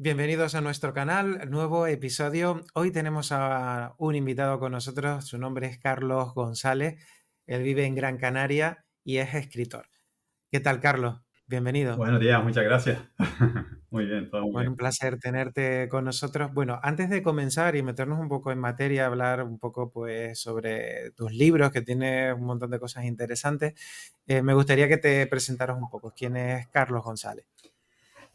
Bienvenidos a nuestro canal, nuevo episodio. Hoy tenemos a un invitado con nosotros, su nombre es Carlos González, él vive en Gran Canaria y es escritor. ¿Qué tal, Carlos? Bienvenido. Buenos días, muchas gracias. Muy bien, todo muy bien. Bueno, un placer tenerte con nosotros. Bueno, antes de comenzar y meternos un poco en materia, hablar un poco pues sobre tus libros, que tiene un montón de cosas interesantes, me gustaría que te presentaras un poco. ¿Quién es Carlos González?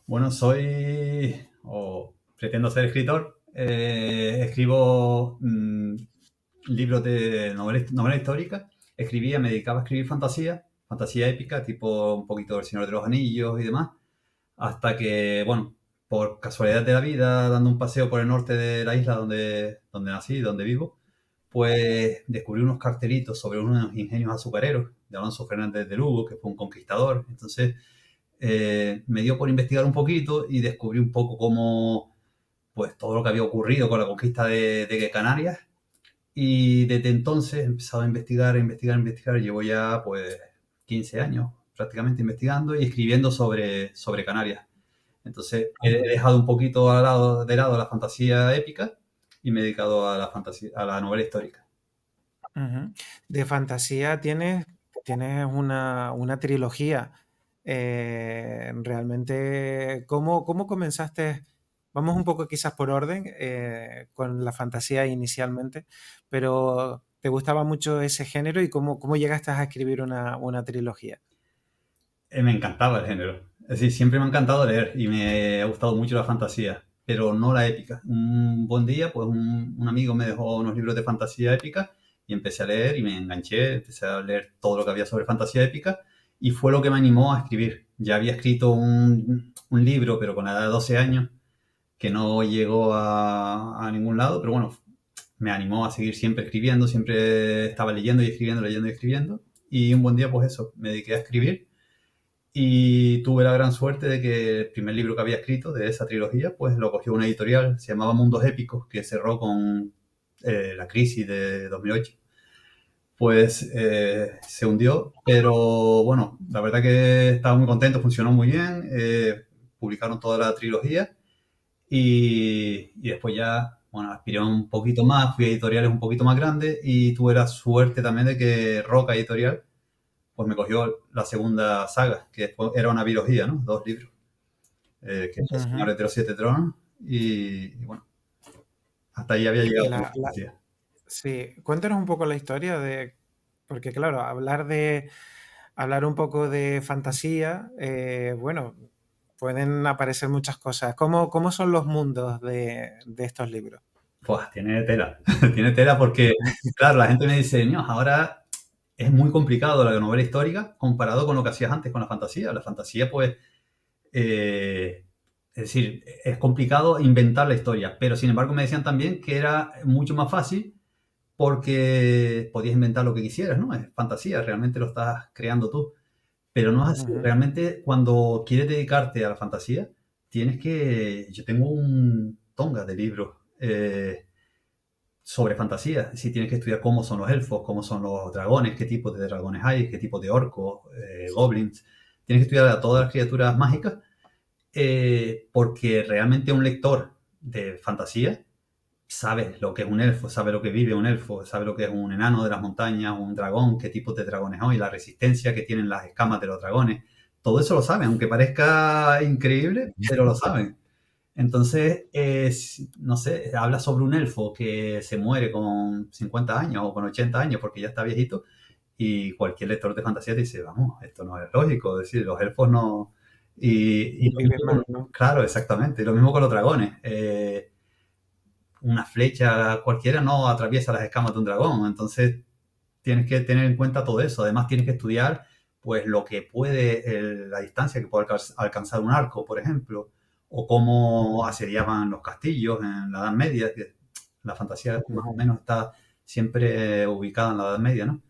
Bueno, soy o pretendo ser escritor. Escribo libros de novela histórica. Escribía, me dedicaba a escribir fantasía épica, tipo un poquito El Señor de los Anillos y demás. Hasta que, bueno, por casualidad de la vida, dando un paseo por el norte de la isla donde nací, donde vivo, pues descubrí unos cartelitos sobre unos ingenios azucareros de Alonso Fernández de Lugo, que fue un conquistador. Entonces, me dio por investigar un poquito y descubrí un poco cómo, pues, todo lo que había ocurrido con la conquista de Canarias. Y desde entonces he empezado a investigar. Llevo ya, pues, 15 años prácticamente investigando y escribiendo sobre Canarias. Entonces, he dejado un poquito de lado la fantasía épica y me he dedicado a la fantasía, a la novela histórica. Ujú. De fantasía tienes una trilogía. Realmente, ¿cómo comenzaste? Vamos un poco quizás por orden, con la fantasía inicialmente, pero ¿te gustaba mucho ese género y cómo llegaste a escribir una trilogía? Me encantaba el género. Es decir, siempre me ha encantado leer y me ha gustado mucho la fantasía, pero no la épica. Un buen día, pues un amigo me dejó unos libros de fantasía épica y empecé a leer y me enganché, empecé a leer todo lo que había sobre fantasía épica y fue lo que me animó a escribir. Ya había escrito un libro, pero con la edad de 12 años, que no llegó a ningún lado, pero bueno, me animó a seguir siempre escribiendo, siempre estaba leyendo y escribiendo, leyendo y escribiendo. Y un buen día, pues eso, me dediqué a escribir y tuve la gran suerte de que el primer libro que había escrito de esa trilogía, pues lo cogió una editorial, se llamaba Mundos Épicos, que cerró con la crisis de 2008. Pues se hundió, pero bueno, la verdad que estaba muy contento, funcionó muy bien, publicaron toda la trilogía y después ya, bueno, aspiré un poquito más, fui a editoriales un poquito más grandes y tuve la suerte también de que Roca Editorial pues me cogió la segunda saga, que después era una biología, ¿no? Dos libros, que es Los Ujú. Señores de los Siete Tronos y bueno, hasta ahí había Y llegado con la la, la- fantasía. sí, cuéntanos un poco la historia porque claro, hablar un poco de fantasía, bueno, pueden aparecer muchas cosas. ¿Cómo son los mundos de estos libros? Pues tiene tela, tiene tela porque, claro, la gente me dice, no, ahora es muy complicado la novela histórica comparado con lo que hacías antes con la fantasía. La fantasía, pues, es decir, es complicado inventar la historia, pero sin embargo me decían también que era mucho más fácil porque podías inventar lo que quisieras, ¿no? Es fantasía, realmente lo estás creando tú. Pero no es así. Ujú, Realmente, cuando quieres dedicarte a la fantasía, tienes que. Yo tengo un tonga de libros sobre fantasía. Si tienes que estudiar cómo son los elfos, cómo son los dragones, qué tipos de dragones hay, qué tipos de orcos, goblins. Tienes que estudiar a todas las criaturas mágicas, porque realmente un lector de fantasía sabe lo que es un elfo, sabe lo que vive un elfo, sabe lo que es un enano de las montañas, un dragón, qué tipos de dragones hay, la resistencia que tienen las escamas de los dragones. Todo eso lo saben, aunque parezca increíble, pero lo saben. Entonces, no sé, habla sobre un elfo que se muere con 50 años o con 80 años porque ya está viejito y cualquier lector de fantasía dice, vamos, esto no es lógico, es decir, los elfos no. Y lo viven mismo más, ¿no? claro, exactamente, y lo mismo con los dragones. Una flecha cualquiera no atraviesa las escamas de un dragón. Entonces tienes que tener en cuenta todo eso. Además tienes que estudiar pues lo que puede, la distancia que puede alcanzar un arco, por ejemplo, o cómo asediaban los castillos en la Edad Media, que la fantasía más o Ujú. menos está siempre ubicada en la Edad Media, ¿no?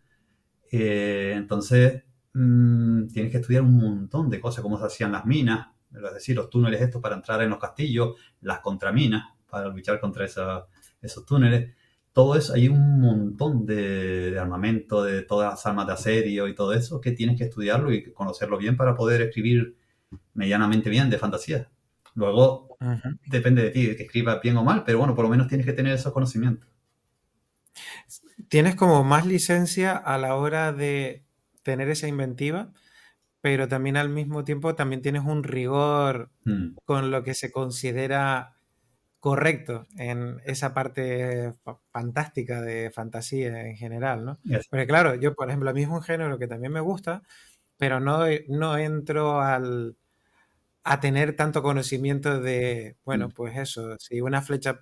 Entonces, tienes que estudiar un montón de cosas, cómo se hacían las minas, es decir, los túneles estos para entrar en los castillos, las contraminas para luchar contra esos túneles. Todo eso, hay un montón de armamento, de todas las armas de asedio y todo eso, que tienes que estudiarlo y conocerlo bien para poder escribir medianamente bien de fantasía. Luego, Ujú. depende de ti, de que escribas bien o mal, pero bueno, por lo menos tienes que tener esos conocimientos. Tienes como más licencia a la hora de tener esa inventiva, pero también al mismo tiempo también tienes un rigor Mm, con lo que se considera correcto en esa parte fantástica de fantasía en general, ¿no? es- Porque claro, yo por ejemplo, a mí es un género que también me gusta, pero no entro a tener tanto conocimiento de, bueno, mm, pues eso, si una flecha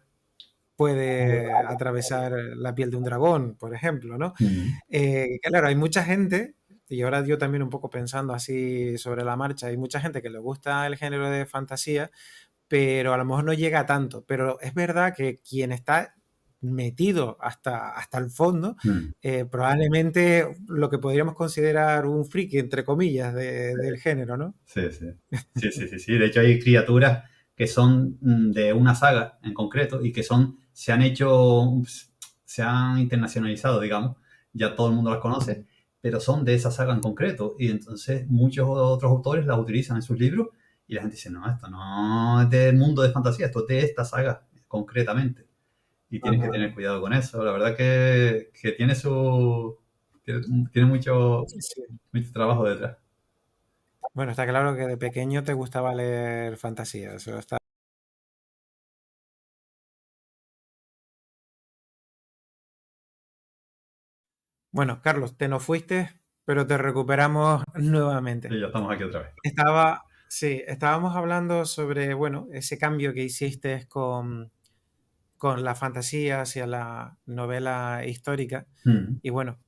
puede atravesar la piel de un dragón, por ejemplo, ¿no? mm, Claro, hay mucha gente, y ahora yo también un poco pensando así sobre la marcha, hay mucha gente que le gusta el género de fantasía, pero a lo mejor no llega a tanto. Pero es verdad que quien está metido hasta el fondo, mm. probablemente lo que podríamos considerar un friki, entre comillas, del género, ¿no? Sí, sí. Sí, sí, sí, sí. De hecho, hay criaturas que son de una saga en concreto y que se han hecho, se han internacionalizado, digamos. Ya todo el mundo las conoce, pero son de esa saga en concreto. Y entonces muchos otros autores las utilizan en sus libros y la gente dice, no, esto no es del mundo de fantasía, esto es de esta saga concretamente. Y tienes que Ajá. tener cuidado con eso. La verdad que tiene, tiene Sí. mucho trabajo detrás. Bueno, está claro que de pequeño te gustaba leer fantasía. Eso está. Bueno, Carlos, te nos fuiste, pero te recuperamos nuevamente. Y ya estamos aquí otra vez. Sí, estábamos hablando sobre, bueno, ese cambio que hiciste con la fantasía hacia la novela histórica. Mm. Y bueno,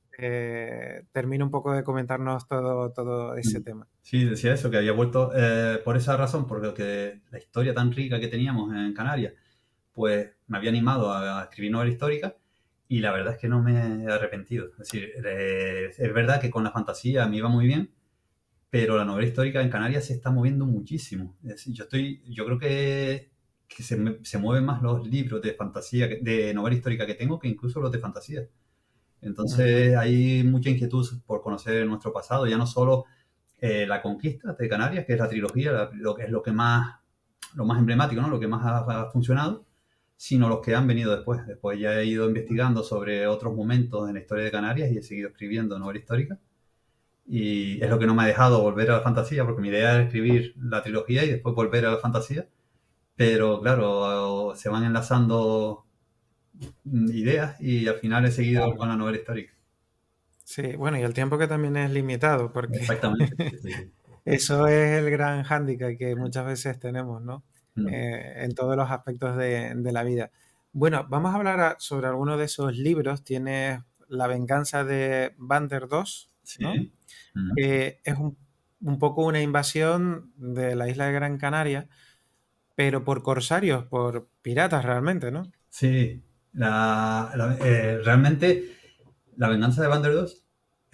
termino un poco de comentarnos todo ese Mm. tema. Sí, decía eso, que había vuelto por esa razón, porque la historia tan rica que teníamos en Canarias, pues me había animado a escribir novela histórica y la verdad es que no me he arrepentido. Es decir, es verdad que con la fantasía me iba muy bien, pero la novela histórica en Canarias se está moviendo muchísimo. Es decir, yo creo que se mueven más los libros de fantasía, de novela histórica que tengo que incluso los de fantasía. Ujú. Entonces hay mucha inquietud por conocer nuestro pasado, ya no solo la conquista de Canarias, que es la trilogía, lo que es lo más emblemático, ¿no? Lo que más ha funcionado, sino los que han venido después. Después ya he ido investigando sobre otros momentos en la historia de Canarias y he seguido escribiendo novela histórica. Y es lo que no me ha dejado volver a la fantasía, porque mi idea es escribir la trilogía y después volver a la fantasía. Pero claro, se van enlazando ideas y al final he seguido Claro. con la novela histórica. Sí, bueno, y el tiempo que también es limitado, porque Exactamente. Sí, sí, sí. eso es el gran hándicap que muchas veces tenemos, ¿no? Mm. En todos los aspectos de la vida. Bueno, vamos a hablar sobre alguno de esos libros. Tienes La venganza de Vander 2, ¿no? Sí. Mm. Que es un poco una invasión de la isla de Gran Canaria, pero por corsarios, por piratas realmente, ¿no? Sí, realmente la venganza de Vanderdoos,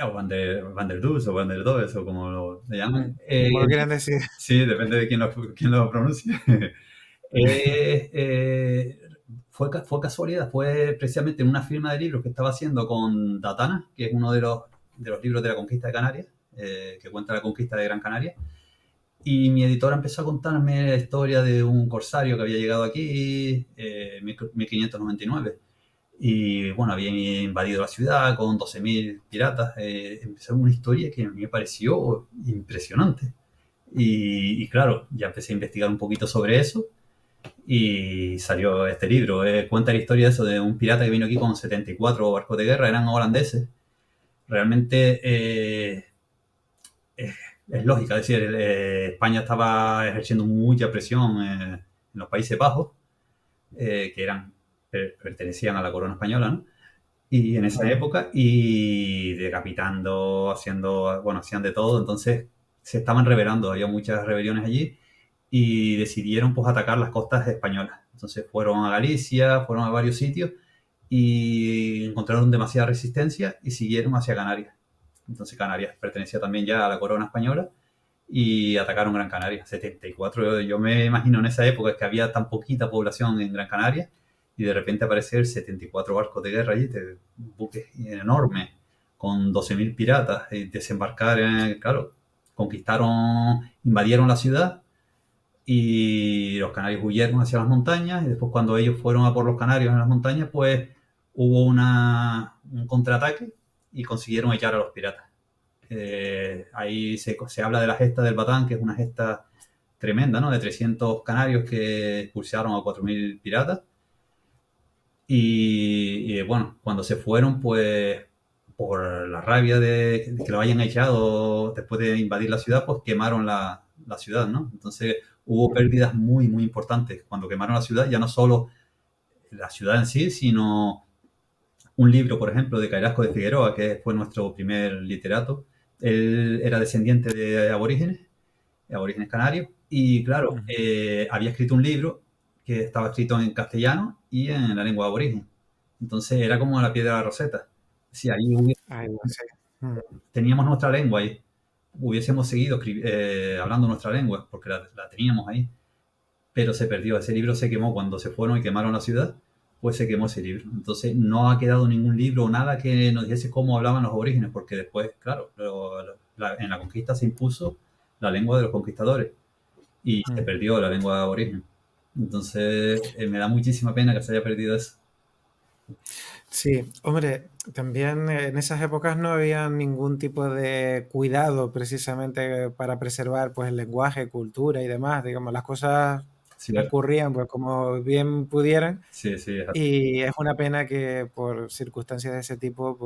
o Vanderdoos o Vanderdoes, o como le llaman, Como lo quieran decir. sí, depende de quién lo pronuncie. Eh, eh, fue casualidad, fue precisamente en una firma de libros que estaba haciendo con Datana, que es uno de los libros de la conquista de Canarias, que cuenta la conquista de Gran Canaria. Y mi editora empezó a contarme la historia de un corsario que había llegado aquí en 1599. Y bueno, había invadido la ciudad con 12.000 piratas. Empezó una historia que a mí me pareció impresionante. Y claro, ya empecé a investigar un poquito sobre eso y salió este libro. Cuenta la historia de eso, de un pirata que vino aquí con 74 barcos de guerra, eran holandeses. Realmente es lógica, es decir, España estaba ejerciendo mucha presión en los Países Bajos, que pertenecían a la corona española, ¿no? Y en esa Ujú. época, y decapitando, haciendo, bueno, hacían de todo, entonces se estaban rebelando, había muchas rebeliones allí y decidieron pues atacar las costas españolas. Entonces fueron a Galicia, fueron a varios sitios y encontraron demasiada resistencia y siguieron hacia Canarias. Entonces Canarias pertenecía también ya a la corona española y atacaron Gran Canaria. 74, yo me imagino en esa época que había tan poquita población en Gran Canaria y de repente aparecer 74 barcos de guerra allí, buques enormes, con 12.000 piratas, y desembarcar, claro, conquistaron, invadieron la ciudad y los canarios huyeron hacia las montañas y después cuando ellos fueron a por los canarios en las montañas, pues hubo un contraataque y consiguieron echar a los piratas. Ahí se habla de la gesta del Batán, que es una gesta tremenda, ¿no? De 300 canarios que expulsaron a 4.000 piratas. Y bueno, cuando se fueron, pues por la rabia de que lo hayan echado después de invadir la ciudad, pues quemaron la ciudad, ¿no? Entonces hubo pérdidas muy, muy importantes. Cuando quemaron la ciudad, ya no solo la ciudad en sí, sino un libro, por ejemplo, de Carrasco de Figueroa, que fue nuestro primer literato. Él era descendiente de aborígenes canarios, y claro, Ujú. había escrito un libro que estaba escrito en castellano y en la lengua aborigen. Entonces era como la piedra de la Roseta. Si ahí Ahí lo sé. Mm. teníamos nuestra lengua y hubiésemos seguido hablando nuestra lengua, porque la teníamos ahí, pero se perdió. Ese libro se quemó cuando se fueron y quemaron la ciudad, pues se quemó ese libro. Entonces no ha quedado ningún libro o nada que nos dijese cómo hablaban los aborígenes, porque después, claro, en la conquista se impuso la lengua de los conquistadores y se Mm. perdió la lengua aborigen. Entonces me da muchísima pena que se haya perdido eso. Sí, hombre, también en esas épocas no había ningún tipo de cuidado precisamente para preservar pues el lenguaje, cultura y demás. Digamos, las cosas Cierto. ocurrían pues como bien pudieran Sí, sí, es así. y es una pena que por circunstancias de ese tipo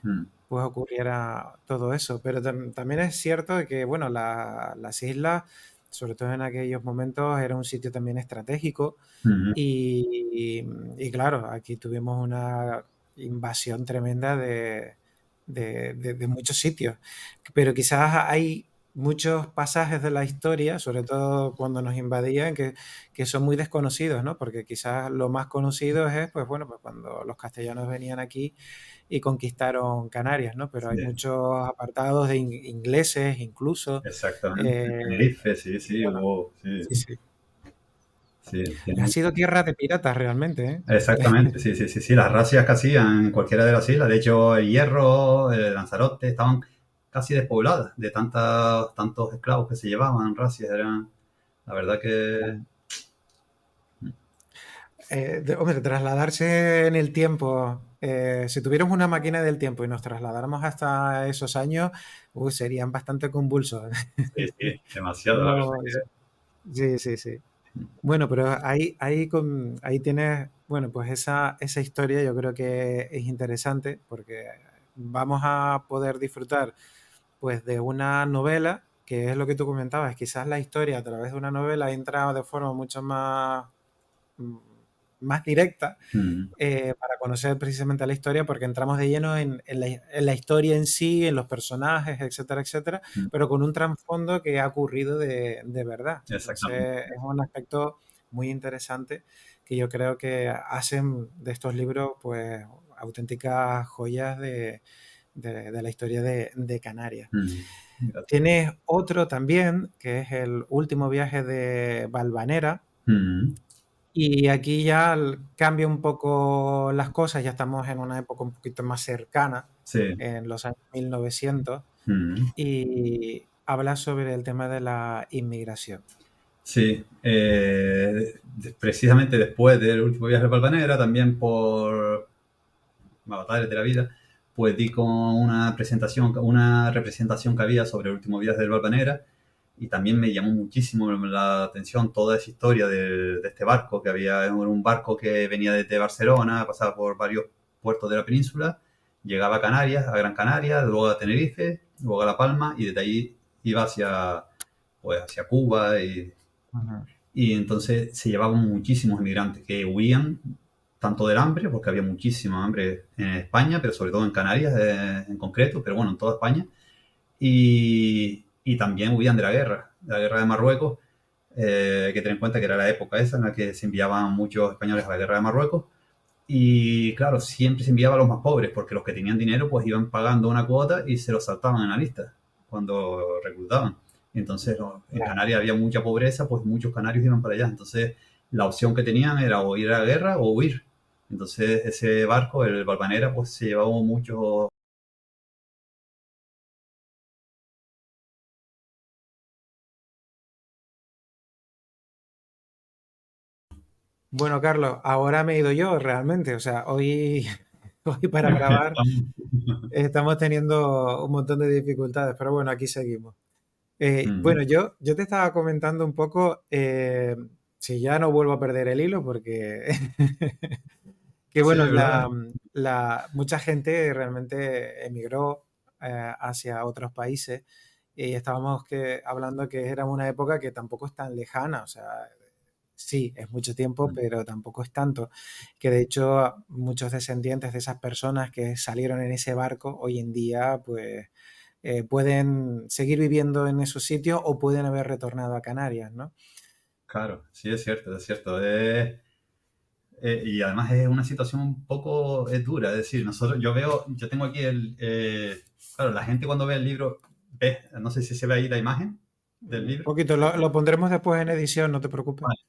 Mm, pues ocurriera todo eso. Pero también es cierto de que, bueno, las islas, sobre todo en aquellos momentos, era un sitio también estratégico mm, y claro, aquí tuvimos una invasión tremenda de muchos sitios. Pero quizás hay muchos pasajes de la historia, sobre todo cuando nos invadían, que son muy desconocidos, ¿no? Porque quizás lo más conocido es, pues bueno, pues cuando los castellanos venían aquí y conquistaron Canarias, ¿no? Pero hay sí, muchos apartados de ingleses incluso. exactamente. eh, Tenerife, sí, sí, bueno, hubo, sí, sí, sí. sí, Ha sido tierra de piratas realmente, ¿eh? exactamente, sí, sí, sí, sí, las racias que hacían en cualquiera de las islas, de hecho el Hierro, el Lanzarote, estaban casi despobladas de tantos esclavos que se llevaban, racias, eran, la verdad que, Hombre, trasladarse en el tiempo, si tuviéramos una máquina del tiempo y nos trasladáramos hasta esos años, serían bastante convulsos. sí, sí, demasiado, la verdad No, sí, sí, sí. que, Bueno, pero ahí tienes, bueno, pues esa historia yo creo que es interesante porque vamos a poder disfrutar pues de una novela, que es lo que tú comentabas, quizás la historia a través de una novela entra de forma mucho mm, más directa mm, para conocer precisamente la historia, porque entramos de lleno en la historia en sí, en los personajes, etcétera, etcétera, mm, pero con un trasfondo que ha ocurrido de verdad. exactamente, Entonces, es un aspecto muy interesante que yo creo que hacen de estos libros, pues, auténticas joyas de la historia de Canarias. mm, gracias. Tienes otro también, que es el último viaje de Valvanera, Mm, y aquí ya cambia un poco las cosas, ya estamos en una época un poquito más cercana, sí, en los años 1900, mm. y habla sobre el tema de la inmigración. Sí, precisamente después del último viaje de Valvanera, también por avatares de la vida, pues di con una representación que había sobre el último viaje del Valvanera y también me llamó muchísimo la atención toda esa historia de este barco, que había un barco que venía desde Barcelona, pasaba por varios puertos de la península, llegaba a Canarias, a Gran Canaria, luego a Tenerife, luego a La Palma y desde ahí iba hacia Cuba Ujú. y entonces se llevaban muchísimos inmigrantes que huían tanto del hambre, porque había muchísima hambre en España, pero sobre todo en Canarias en concreto, pero bueno, en toda España, y también huían de la guerra de Marruecos. Hay que tener en cuenta que era la época esa en la que se enviaban muchos españoles a la guerra de Marruecos. Y claro, siempre se enviaba a los más pobres, porque los que tenían dinero pues iban pagando una cuota y se los saltaban en la lista cuando reclutaban. Entonces, en Claro. Canarias había mucha pobreza, pues muchos canarios iban para allá. Entonces, la opción que tenían era o ir a la guerra o huir. Entonces, ese barco, el Valvanera, pues se llevaba muchos Bueno, Carlos, ahora me he ido yo realmente. O sea, hoy, hoy para grabar estamos teniendo un montón de dificultades, pero bueno, aquí seguimos. Bueno, Ujú. yo te estaba comentando un poco, si ya no vuelvo a perder el hilo, porque que Sí, bueno, es verdad. mucha gente realmente emigró hacia otros países y estábamos hablando que era una época que tampoco es tan lejana, o sea, sí, es mucho tiempo, pero tampoco es tanto, que de hecho muchos descendientes de esas personas que salieron en ese barco hoy en día, pues pueden seguir viviendo en esos sitios o pueden haber retornado a Canarias, ¿no? Claro, sí, es cierto, es cierto. Y además es una situación un poco dura. Es decir, yo tengo aquí claro, la gente cuando ve el libro, no sé si se ve ahí la imagen del Un libro. poquito, lo pondremos después en edición, no te preocupes. Vale.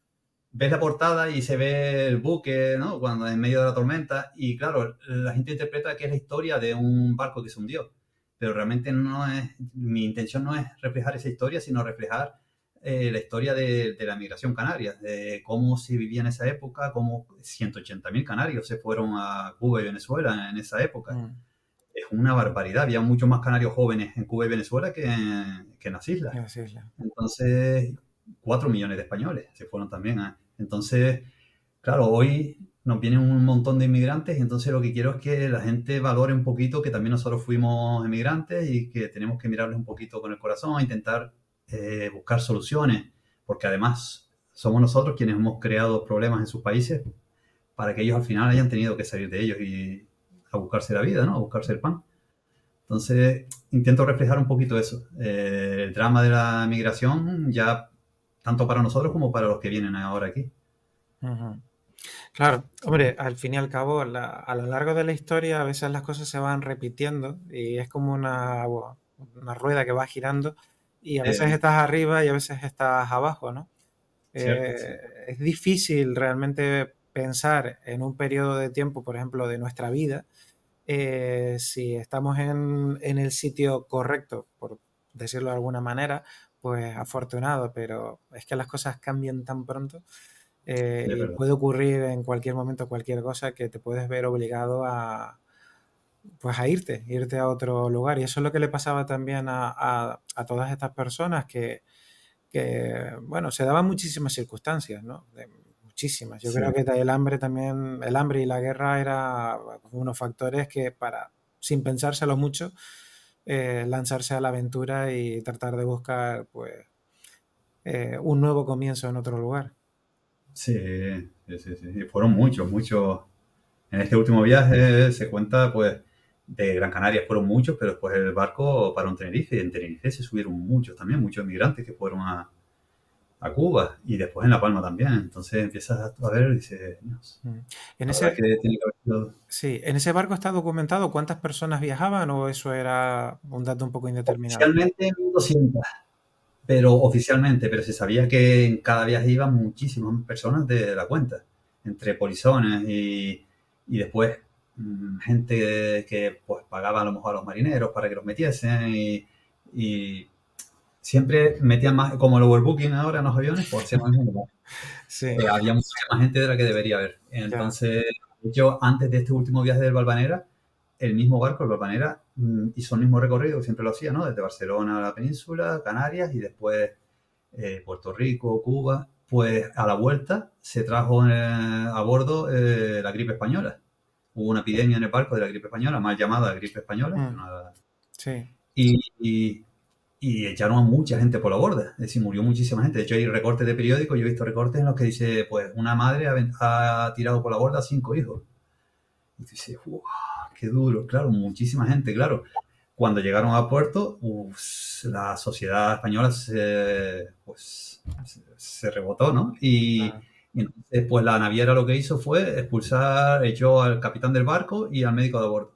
Ves la portada y se ve el buque, ¿no? Cuando en medio de la tormenta. Y claro, la gente interpreta que es la historia de un barco que se hundió. Pero realmente no es, mi intención no es reflejar esa historia, sino reflejar la historia de la migración canaria, de cómo se vivía en esa época, cómo 180.000 canarios se fueron a Cuba y Venezuela en esa época. Mm, Es una barbaridad. Había muchos más canarios jóvenes en Cuba y Venezuela que en las islas. así es, Entonces, 4 millones de españoles se fueron también. Entonces, claro, hoy nos vienen un montón de inmigrantes y entonces lo que quiero es que la gente valore un poquito que también nosotros fuimos inmigrantes y que tenemos que mirarles un poquito con el corazón e intentar buscar soluciones, porque además somos nosotros quienes hemos creado problemas en sus países para que ellos al final hayan tenido que salir de ellos y a buscarse la vida, ¿no? A buscarse el pan. Entonces, intento reflejar un poquito eso. El drama de la migración, ya tanto para nosotros como para los que vienen ahora aquí. ujú. Claro, hombre, al fin y al cabo, a lo largo de la historia, a veces las cosas se van repitiendo y es como una rueda que va girando y a veces estás arriba y a veces estás abajo, ¿no? Cierto, Eh, sí. es difícil realmente pensar en un periodo de tiempo, por ejemplo, de nuestra vida, si estamos en el sitio correcto, por decirlo de alguna manera, pues afortunado, pero es que las cosas cambian tan pronto Sí, es y verdad. puede ocurrir en cualquier momento cualquier cosa que te puedes ver obligado pues a irte a otro lugar. Y eso es lo que le pasaba también a todas estas personas bueno, se daban muchísimas circunstancias, ¿no? Muchísimas. Yo Sí, creo que el hambre también, el hambre y la guerra era unos factores que sin pensárselo mucho, lanzarse a la aventura y tratar de buscar, pues, un nuevo comienzo en otro lugar. sí, sí, sí, sí. Y fueron muchos, muchos. En este último viaje se cuenta, pues, de Gran Canaria fueron muchos, pero después el barco paró en Tenerife y en Tenerife se subieron muchos también, muchos inmigrantes que fueron a Cuba y después en La Palma también. Entonces empiezas a ver y dices, "Dios, Mm. En la verdad es ese, que tiene que haber sido". sí, ¿en ese barco está documentado cuántas personas viajaban o eso era un dato un poco indeterminado? Oficialmente 1.200, pero oficialmente, pero se sabía que en cada viaje iban muchísimas personas de la cuenta, entre polizones y después gente que pues pagaba a lo mejor a los marineros para que los metiesen y siempre metían más, como el overbooking ahora en los aviones, pues hacían lo mismo. Sí, Había mucha más gente de la que debería haber. ya. Entonces, yo antes de este último viaje del Valvanera, el mismo barco, el Valvanera, hizo el mismo recorrido, siempre lo hacía, ¿no? Desde Barcelona a la península, Canarias y después Puerto Rico, Cuba. Pues a la vuelta se trajo a bordo la gripe española. Hubo una epidemia en el barco de la gripe española, mal llamada gripe española, Mm, sí, y, y, y echaron a mucha gente por la borda. Es decir, murió muchísima gente. De hecho, hay recortes de periódicos. Yo he visto recortes en los que dice, pues, una madre ha tirado por la borda a 5 hijos. Y tú dices, "Uah, qué duro". Claro, muchísima gente, claro. Cuando llegaron a puerto, la sociedad española se rebotó, ¿no? claro, Y entonces, pues la naviera lo que hizo fue expulsar, echó al capitán del barco y al médico de a bordo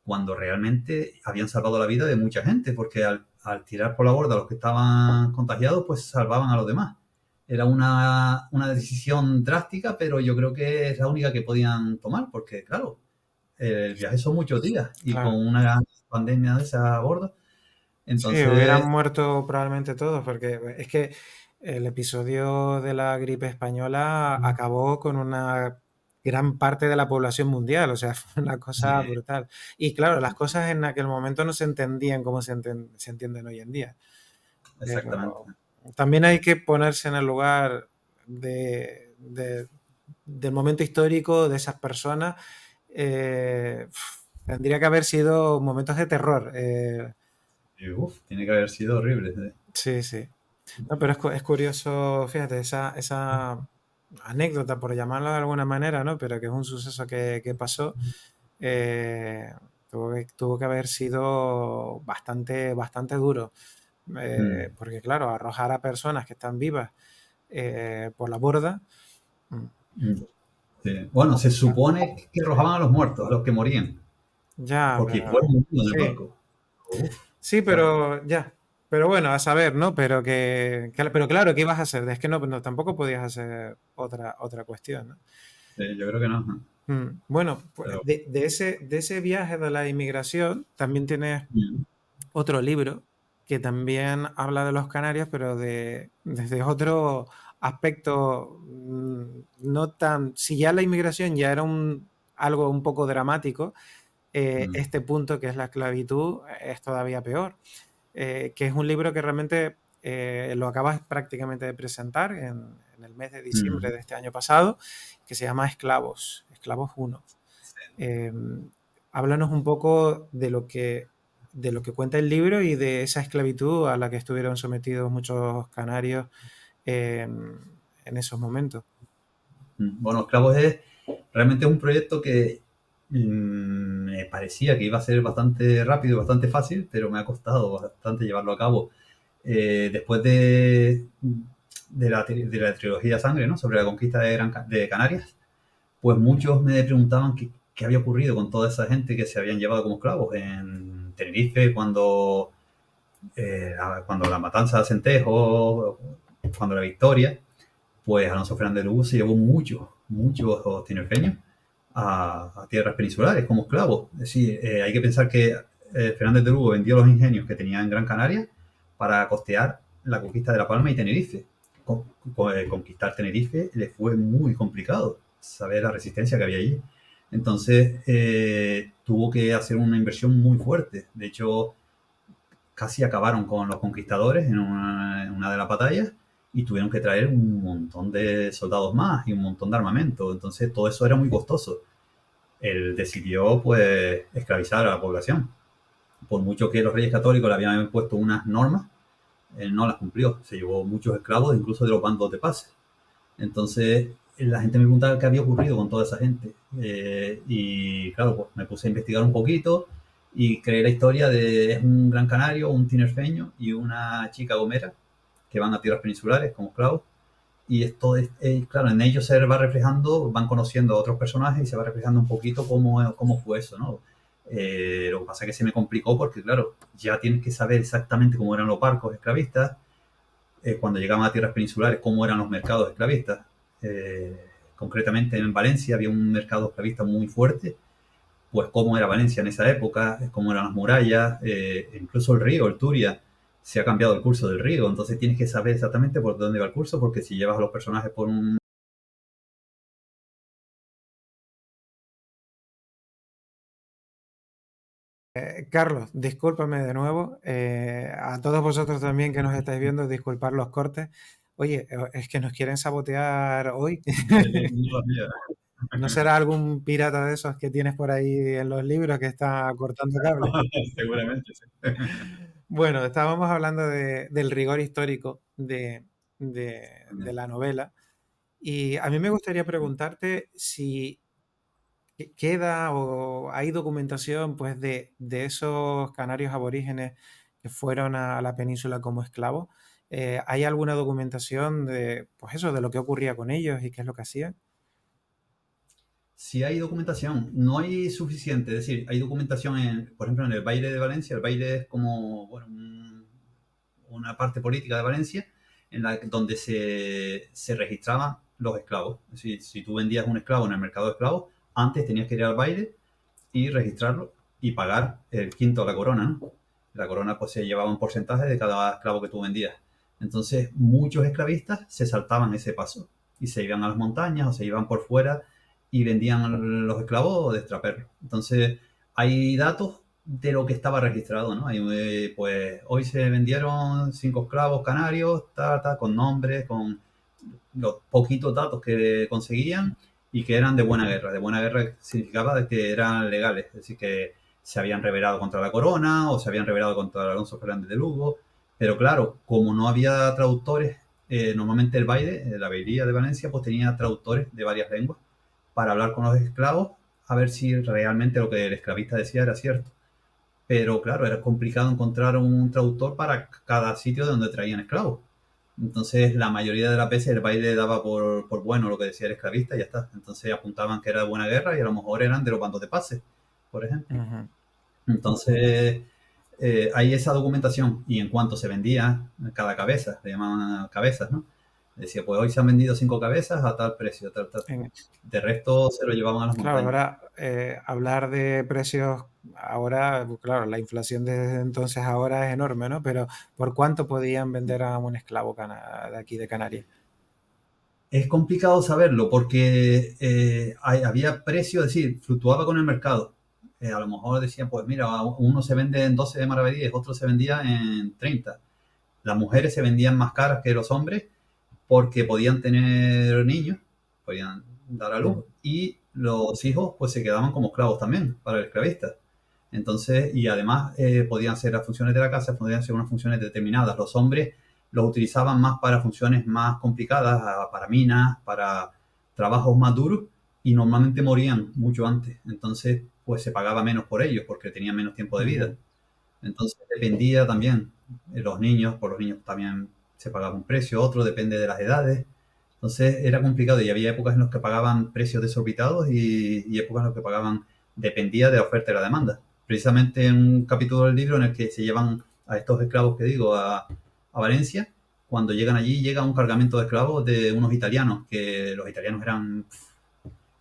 cuando realmente habían salvado la vida de mucha gente, porque al tirar por la borda a los que estaban contagiados, pues salvaban a los demás. Era una decisión drástica, pero yo creo que es la única que podían tomar, porque claro, el viaje son muchos días y con claro. una gran pandemia de esa a bordo, Sí, hubieran entonces, muerto probablemente todos, porque es que el episodio de la gripe española acabó con una gran parte de la población mundial, o sea, fue una cosa Sí, brutal. Y claro, las cosas en aquel momento no se entendían como se entienden hoy en día. exactamente. Pero también hay que ponerse en el lugar del momento histórico de esas personas. Tendría que haber sido momentos de terror. Y, uf, tiene que haber sido horrible. Sí. Sí, sí. No, pero es curioso, fíjate, esa anécdota, por llamarlo de alguna manera, ¿no? Pero que es un suceso que pasó, eh, tuvo que haber sido bastante, bastante duro. Mm, Porque, claro, arrojar a personas que están vivas por la borda, mm, mm, sí. Bueno, se supone que arrojaban a los muertos, a los que morían, ya, porque pero fueron muriendo en el sí, barco. Uf, sí, claro. pero ya. Pero bueno, a saber, ¿no? Pero pero claro, ¿qué ibas a hacer? Es que no, tampoco podías hacer otra cuestión, ¿no? Sí, yo creo que no. Bueno, pues Pero, de ese viaje de la inmigración también tienes mm, otro libro que también habla de los canarios, pero desde otro aspecto, no tan... Si ya la inmigración ya era algo un poco dramático, mm, este punto que es la esclavitud es todavía peor, que es un libro que realmente lo acabas prácticamente de presentar en el mes de diciembre mm, de este año pasado, que se llama Esclavos, Esclavos uno. sí. Eh, Háblanos un poco de lo que cuenta el libro y de esa esclavitud a la que estuvieron sometidos muchos canarios eh, en esos momentos. Bueno, Esclavos es realmente un proyecto que me parecía que iba a ser bastante rápido y bastante fácil, pero me ha costado bastante llevarlo a cabo. Después de la trilogía Sangre, ¿no? Sobre la conquista de Canarias, pues muchos me preguntaban qué había ocurrido con toda esa gente que se habían llevado como esclavos en Tenerife cuando la matanza de Acentejo, cuando la Victoria, pues Alonso Fernández de Lugo se llevó muchos tinerfeños a tierras peninsulares como esclavos. Es decir, hay que pensar que Fernández de Lugo vendió los ingenios que tenía en Gran Canaria para costear la conquista de La Palma y Tenerife. Conquistar Tenerife le fue muy complicado, saber la resistencia que había allí. Entonces tuvo que hacer una inversión muy fuerte. De hecho, casi acabaron con los conquistadores en una de las batallas y tuvieron que traer un montón de soldados más y un montón de armamento. Entonces todo eso era muy costoso. Él decidió pues esclavizar a la población. Por mucho que los reyes católicos le habían impuesto unas normas, él no las cumplió. Se llevó muchos esclavos, incluso de los bandos de paz. Entonces la gente me preguntaba qué había ocurrido con toda esa gente. Y claro, pues me puse a investigar un poquito y creé la historia de es un gran canario, un tinerfeño y una chica gomera que van a tierras peninsulares como esclavos. Y esto claro, en ellos se va reflejando, van conociendo a otros personajes y se va reflejando un poquito cómo fue eso, ¿no? Lo que pasa es que se me complicó porque, claro, ya tienes que saber exactamente cómo eran los barcos esclavistas, cuando llegaban a tierras peninsulares, cómo eran los mercados esclavistas. Concretamente en Valencia había un mercado esclavista muy fuerte, pues cómo era Valencia en esa época, cómo eran las murallas, incluso el río, el Turia, se ha cambiado el curso del río, entonces tienes que saber exactamente por dónde va el curso, porque si llevas a los personajes por un... Carlos, discúlpame de nuevo. A todos vosotros también que nos estáis viendo, disculpar los cortes. Oye, es que nos quieren sabotear hoy. ¿No será algún pirata de esos que tienes por ahí en los libros que está cortando cables? Seguramente, sí. Bueno, estábamos hablando del rigor histórico de la novela y a mí me gustaría preguntarte si queda o hay documentación pues de esos canarios aborígenes que fueron a la península como esclavos. ¿Hay alguna documentación de pues eso, de lo que ocurría con ellos y qué es lo que hacían? Si hay documentación, no hay suficiente, es decir, hay documentación, por ejemplo, en el baile de Valencia. El baile es como bueno, una parte política de Valencia donde se registraban los esclavos. Es decir, si tú vendías un esclavo en el mercado de esclavos, antes tenías que ir al baile y registrarlo y pagar el quinto a la corona, ¿no? La corona pues se llevaba un porcentaje de cada esclavo que tú vendías. Entonces, muchos esclavistas se saltaban ese paso y se iban a las montañas o se iban por fuera y vendían los esclavos de extraperlo. Entonces, hay datos de lo que estaba registrado, ¿no? Hay, pues hoy se vendieron 5 esclavos canarios, con nombres, con los poquitos datos que conseguían y que eran de buena guerra. De buena guerra significaba de que eran legales, es decir, que se habían rebelado contra la corona o se habían rebelado contra Alonso Fernández de Lugo. Pero claro, como no había traductores, normalmente el baile, la Bairía de Valencia, pues tenía traductores de varias lenguas para hablar con los esclavos a ver si realmente lo que el esclavista decía era cierto. Pero claro, era complicado encontrar un traductor para cada sitio de donde traían esclavos. Entonces, la mayoría de las veces el baile daba por bueno lo que decía el esclavista y ya está. Entonces apuntaban que era de buena guerra y a lo mejor eran de los bandos de pase, por ejemplo. Ujú. Entonces, hay esa documentación y en cuanto se vendía cada cabeza, le llamaban cabezas, ¿no? Decía, pues hoy se han vendido 5 cabezas a tal precio, tal, tal. En- De resto se lo llevaban a las claro, montañas. ahora hablar de precios, ahora, claro, la inflación desde entonces ahora es enorme, ¿no? Pero ¿por cuánto podían vender a un esclavo de aquí de Canarias? Es complicado saberlo porque había precio, es decir, fluctuaba con el mercado. A lo mejor decían, pues mira, uno se vende en 12 de maravedíes, otro se vendía en 30. Las mujeres se vendían más caras que los hombres porque podían tener niños, podían dar a Mm. luz, y los hijos pues se quedaban como esclavos también para el esclavista. Entonces, y además podían ser las funciones de la casa, podían ser unas funciones determinadas. Los hombres los utilizaban más para funciones más complicadas, para minas, para trabajos más duros, y normalmente morían mucho antes. Entonces, pues se pagaba menos por ellos porque tenían menos tiempo de vida. Ujú. Entonces dependía también los niños, por los niños también se pagaba un precio, otro depende de las edades. Entonces era complicado y había épocas en las que pagaban precios desorbitados y épocas en las que pagaban, dependía de la oferta y la demanda. Precisamente en un capítulo del libro en el que se llevan a estos esclavos que digo a Valencia, cuando llegan allí llega un cargamento de esclavos de unos italianos, que los italianos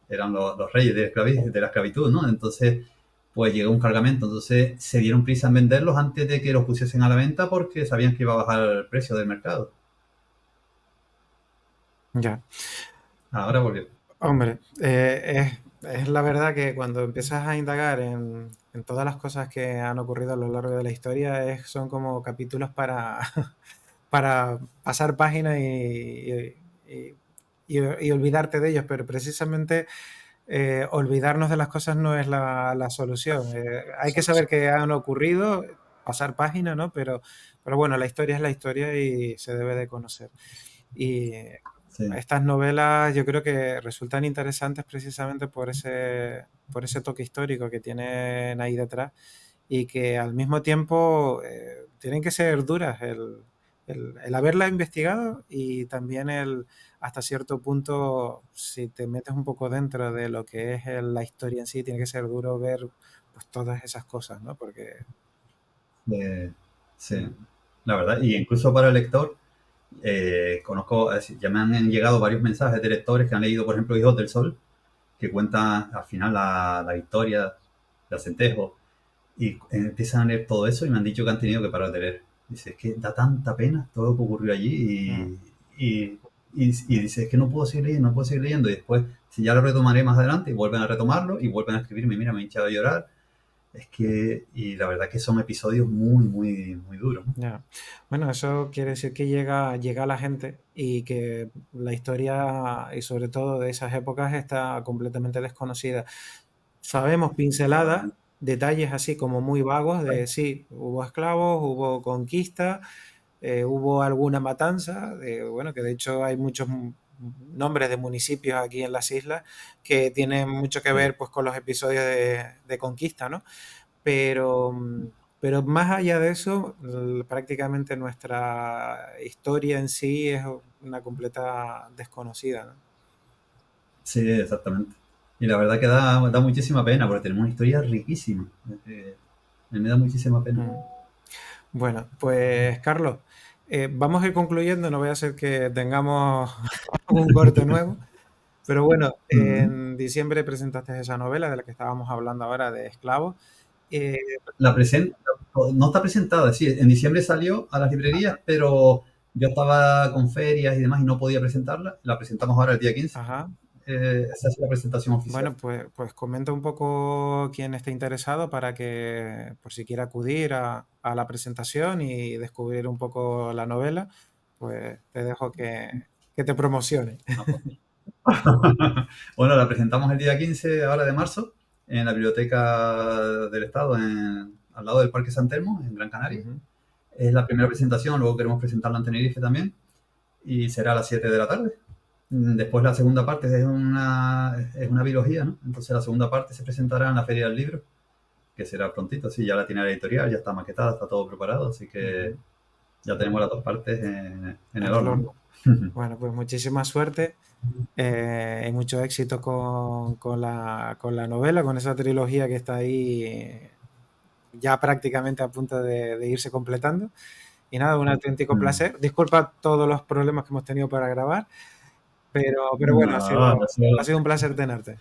eran los reyes de la esclavitud, ¿no? Entonces pues llegó un cargamento. Entonces se dieron prisa en venderlos antes de que los pusiesen a la venta porque sabían que iba a bajar el precio del mercado. Ya. Ahora volvió. Hombre, es la verdad que cuando empiezas a indagar en todas las cosas que han ocurrido a lo largo de la historia, son como capítulos para, para pasar páginas y olvidarte de ellos, pero precisamente olvidarnos de las cosas no es la solución. Hay que saber que han ocurrido, pasar página, ¿no? Pero bueno, la historia es la historia y se debe de conocer. Y Sí, estas novelas yo creo que resultan interesantes precisamente por ese toque histórico que tienen ahí detrás y que al mismo tiempo tienen que ser duras el haberla investigado y también hasta cierto punto, si te metes un poco dentro de lo que es la historia en sí, tiene que ser duro ver pues todas esas cosas, ¿no? Porque eh, sí, mm, la verdad. Y incluso para el lector, conozco, es decir, ya me han llegado varios mensajes de lectores que han leído, por ejemplo, Hijos del Sol, que cuentan al final la victoria de Acentejo, y empiezan a leer todo eso y me han dicho que han tenido que parar de leer. Dice, es que da tanta pena todo lo que ocurrió mm, allí y dice, es que no puedo seguir leyendo, no puedo seguir leyendo. Y después, si ya lo retomaré más adelante, y vuelven a retomarlo y vuelven a escribirme, mira, me he hinchado a llorar. Es que, y la verdad que son episodios muy, muy, muy duros, ¿no? ya. Bueno, eso quiere decir que llega a la gente y que la historia, y sobre todo de esas épocas, está completamente desconocida. Sabemos pinceladas, detalles así como muy vagos de sí, hubo esclavos, hubo conquista, hubo alguna matanza, bueno, que de hecho hay muchos nombres de municipios aquí en las islas que tienen mucho que Sí, ver pues con los episodios de conquista, ¿no? Pero, pero más allá de eso, prácticamente nuestra historia en sí es una completa desconocida, ¿no? sí, exactamente. Y la verdad que da muchísima pena porque tenemos una historia riquísima. Me da muchísima pena. Mm. Bueno, pues Carlos, vamos a ir concluyendo, no voy a hacer que tengamos un corte nuevo, pero bueno, Mm. en diciembre presentaste esa novela de la que estábamos hablando ahora de esclavos. Eh, La presenta, no está presentada, sí, en diciembre salió a las librerías, pero yo estaba con ferias y demás y no podía presentarla. La presentamos ahora el día 15. Ajá. Esa es la presentación oficial. Bueno, pues comenta un poco quién esté interesado para que, por si quiere acudir a la presentación y descubrir un poco la novela, pues te dejo que te promocione. Ah, pues. Bueno, la presentamos el día 15 ahora de marzo en la Biblioteca del Estado, al lado del Parque San Telmo, en Gran Canaria. Ujú, Es la primera presentación, luego queremos presentarla en Tenerife también y será a las 7 de la tarde. Después la segunda parte es una biología, ¿no? Entonces la segunda parte se presentará en la Feria del Libro, que será prontito, sí, ya la tiene la editorial, ya está maquetada, está todo preparado, así que ujú. ya tenemos las dos partes en el En el horno, horno. ¿no? Bueno, pues muchísima suerte y mucho éxito con la novela, con esa trilogía que está ahí ya prácticamente a punto de irse completando. Y nada, un auténtico placer. Disculpa todos los problemas que hemos tenido para grabar, pero bueno, ha sido, No, ha sido un placer tenerte.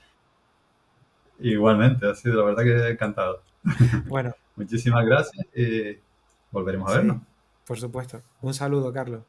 igualmente, ha sido la verdad que encantado. Bueno, Muchísimas gracias y volveremos a vernos. sí, por supuesto. Un saludo, Carlos.